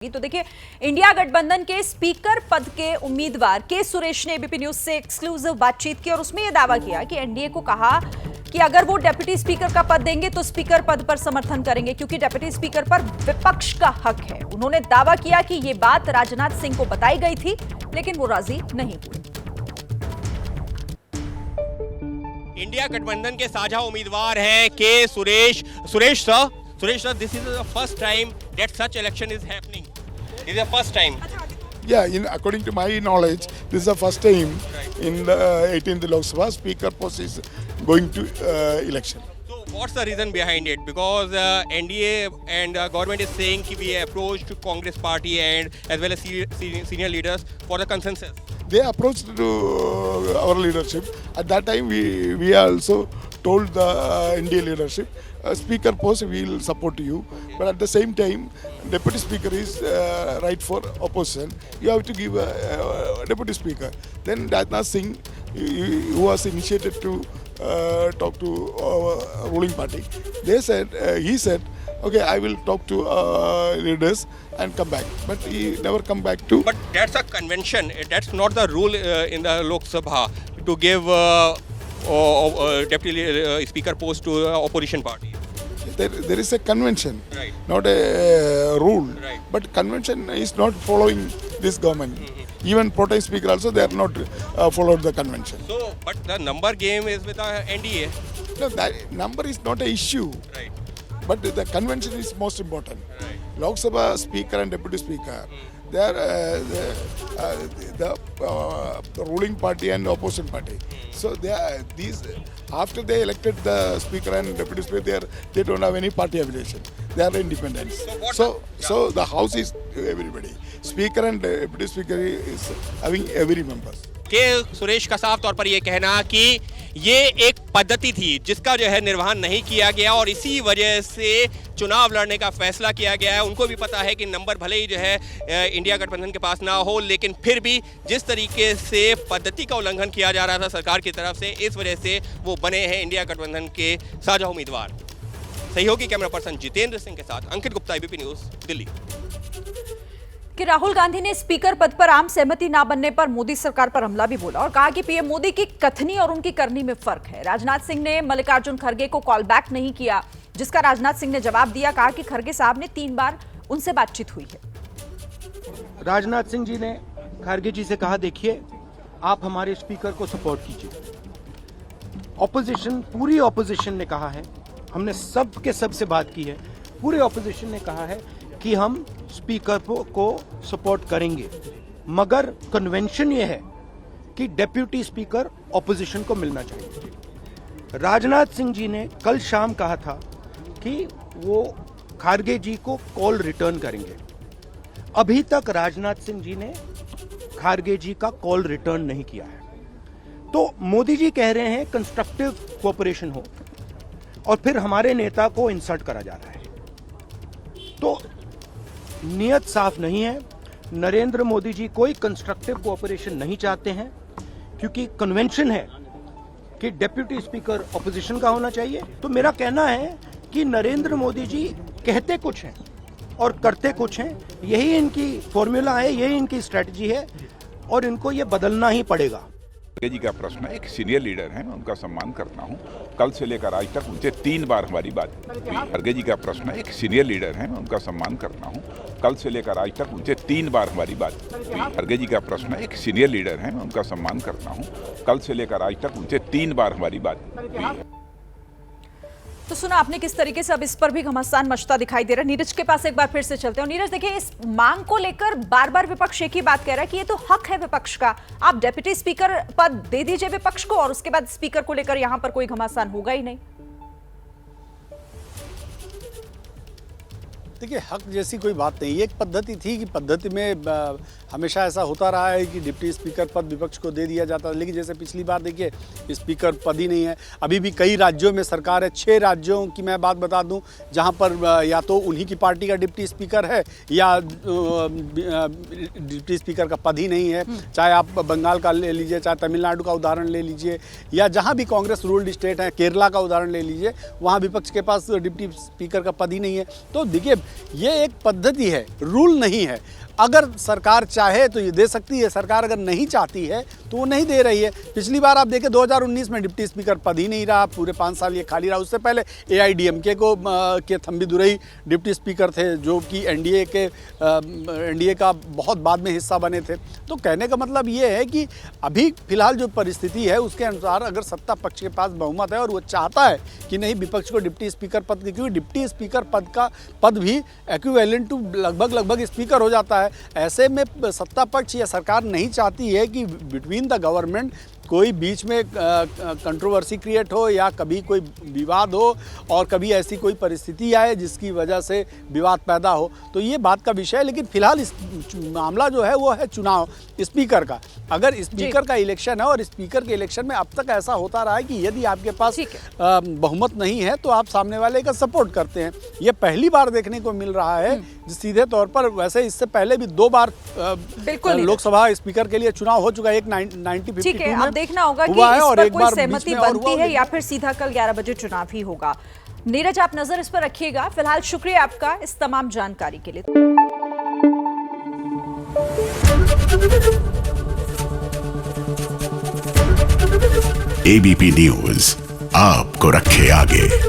तो देखिए, इंडिया गठबंधन के स्पीकर पद के उम्मीदवार के सुरेश ने एबीपी न्यूज से एक्सक्लूसिव बातचीत की और उसमें यह दावा किया कि एनडीए को कहा कि अगर वो डिप्टी स्पीकर का पद देंगे तो स्पीकर पद पर समर्थन करेंगे क्योंकि डिप्टी स्पीकर पर विपक्ष का हक है। उन्होंने दावा किया कि ये बात राजनाथ सिंह को बताई गई थी, लेकिन वो राजी नहीं हुए। इंडिया गठबंधन के साझा उम्मीदवार हैं के Suresh sir, this is the first time that such election is happening. This is the first time. Yeah, according to my knowledge, this is the first time in the 18th Lok Sabha Speaker post is going to election. So what's the reason behind it? Because NDA and government is saying that we approached Congress party and as well as senior leaders for the consensus. They approached to our leadership. At that time, we also told the NDA leadership, speaker post we will support you, but at the same time, deputy speaker is right for opposition. You have to give a deputy speaker. Then Rajnath Singh, who was initiated to talk to our ruling party, he said, okay, I will talk to leaders and come back. But he never come back to. But that's a convention. That's not the rule in the Lok Sabha to give deputy speaker post to opposition party. There is a convention, right, not a rule. Right. But convention is not following this government. Even pro-tem speaker also, they are not followed the convention. So, but the number game is with the NDA. No, that number is not an issue. Right. But the convention is most important. Right. Lok Sabha speaker and deputy speaker, they are the ruling party and opposition party. So they are these. After they elected the speaker and deputy speaker, they don't have any party affiliation. They are independents. So the house is to everybody. Speaker and deputy speaker is having every member. के सुरेश का साफ तौर पर यह कहना कि ये एक पद्धति थी जिसका जो है निर्वहन नहीं किया गया और इसी वजह से चुनाव लड़ने का फैसला किया गया है। उनको भी पता है कि नंबर भले ही जो है इंडिया गठबंधन के पास ना हो, लेकिन फिर भी जिस तरीके से पद्धति का उल्लंघन किया जा रहा था सरकार की तरफ से, इस वजह से वो बने हैं इंडिया गठबंधन के साझा उम्मीदवार। सहयोगी कैमरा पर्सन जितेंद्र सिंह के साथ अंकित गुप्ता, एबीपी न्यूज, दिल्ली। कि राहुल गांधी ने स्पीकर पद पर आम सहमति ना बनने पर मोदी सरकार पर हमला भी बोला और कहा कि पीएम मोदी की कथनी और उनकी करनी में फर्क है। राजनाथ सिंह ने मल्लिकार्जुन खड़गे को कॉल बैक नहीं किया, जिसका राजनाथ सिंह ने जवाब दिया। कहा कि खड़गे साहब ने 3 बार उनसे बातचीत हुई है। राजनाथ सिंह जी ने खड़गे जी से कहा, देखिए आप हमारे स्पीकर को सपोर्ट कीजिए। ऑपोजिशन, पूरी ऑपोजिशन ने कहा है, हमने सबके सबसे बात की है, पूरे ऑपोजिशन ने कहा है कि हम स्पीकर को सपोर्ट करेंगे, मगर कन्वेंशन ये है कि डेप्यूटी स्पीकर ऑपोजिशन को मिलना चाहिए। राजनाथ सिंह जी ने कल शाम कहा था कि वो खड़गे जी को कॉल रिटर्न करेंगे। अभी तक राजनाथ सिंह जी ने खड़गे जी का कॉल रिटर्न नहीं किया है। तो मोदी जी कह रहे हैं कंस्ट्रक्टिव कोऑपरेशन हो और फिर हमारे नेता को इंसल्ट करा जा रहा है। तो नियत साफ नहीं है। नरेंद्र मोदी जी कोई कंस्ट्रक्टिव कोऑपरेशन नहीं चाहते हैं क्योंकि कन्वेंशन है कि डेप्यूटी स्पीकर ऑपोजिशन का होना चाहिए। तो मेरा कहना है कि नरेंद्र मोदी जी कहते कुछ हैं और करते कुछ हैं, यही इनकी फॉर्मूला है, यही इनकी स्ट्रेटजी है और इनको ये बदलना ही पड़ेगा। खड़गे जी का प्रश्न है, एक सीनियर लीडर हैं, मैं उनका सम्मान करता हूं। कल से लेकर आज तक उनसे 3 बार हमारी बात हुई। खड़गे जी का प्रश्न है, एक सीनियर लीडर हैं, मैं उनका सम्मान करता हूं। कल से लेकर आज तक उनसे 3 बार हमारी बात हुई। खड़गे जी का प्रश्न है, एक सीनियर लीडर हैं, मैं उनका सम्मान करता हूं। कल से लेकर आज तक उनसे 3 बार हमारी बात हुई। तो सुना आपने किस तरीके से अब इस पर भी घमासान मचता दिखाई दे रहा है। नीरज के पास एक बार फिर से चलते हैं। नीरज, देखिए, इस मांग को लेकर बार बार विपक्ष एक ही बात कह रहा है कि ये तो हक है विपक्ष का, आप डिप्टी स्पीकर पद दे दीजिए विपक्ष को और उसके बाद स्पीकर को लेकर यहां पर कोई घमासान होगा ही नहीं। देखिए, हक जैसी कोई बात नहीं, ये एक पद्धति थी कि पद्धति में हमेशा ऐसा होता रहा है कि डिप्टी स्पीकर पद विपक्ष को दे दिया जाता है। लेकिन जैसे पिछली बार देखिए, स्पीकर पद ही नहीं है। अभी भी कई राज्यों में सरकार है, 6 राज्यों की मैं बात बता दूं जहां पर या तो उन्हीं की पार्टी का डिप्टी स्पीकर है या डिप्टी स्पीकर का पद ही नहीं है। चाहे आप बंगाल का ले लीजिए, चाहे तमिलनाडु का उदाहरण ले लीजिए, या जहाँ भी कांग्रेस रूल्ड स्टेट है, केरला का उदाहरण ले लीजिए, वहाँ विपक्ष के पास डिप्टी स्पीकर का पद ही नहीं है। तो देखिए, ये एक पद्धति है, रूल नहीं है। अगर सरकार चाहे तो ये दे सकती है, सरकार अगर नहीं चाहती है तो वो नहीं दे रही है। पिछली बार आप देखें 2019 में डिप्टी स्पीकर पद ही नहीं रहा, पूरे 5 साल ये खाली रहा। उससे पहले AIDMK के थम्बीदुरई डिप्टी स्पीकर थे, जो कि एनडीए का बहुत बाद में हिस्सा बने थे। तो कहने का मतलब ये है कि अभी फिलहाल जो परिस्थिति है उसके अनुसार अगर सत्ता पक्ष के पास बहुमत है और वो चाहता है कि नहीं विपक्ष को डिप्टी स्पीकर पद, क्योंकि डिप्टी स्पीकर पद भी एक्विवेलेंट टू लगभग स्पीकर हो जाता है। ऐसे में सत्ता पक्ष या सरकार नहीं चाहती है कि बिटवीन द गवर्नमेंट कोई बीच में कंट्रोवर्सी क्रिएट हो या कभी कोई विवाद हो और कभी ऐसी कोई परिस्थिति आए जिसकी वजह से विवाद पैदा हो। तो ये बात का विषय है, लेकिन फिलहाल इस मामला जो है वो है चुनाव स्पीकर का। अगर स्पीकर का इलेक्शन है और स्पीकर के इलेक्शन में अब तक ऐसा होता रहा है कि यदि आपके पास बहुमत नहीं है तो आप सामने वाले का सपोर्ट करते हैं। ये पहली बार देखने को मिल रहा है सीधे तौर पर। वैसे इससे पहले भी 2 बार लोकसभा स्पीकर के लिए चुनाव हो चुका है, एक 1952 में देखना होगा कि इस पर कोई सहमति बनती है या फिर सीधा कल 11 बजे चुनाव ही होगा। नीरज, आप नजर इस पर रखिएगा। फिलहाल शुक्रिया आपका इस तमाम जानकारी के लिए। ABP न्यूज आपको रखे आगे।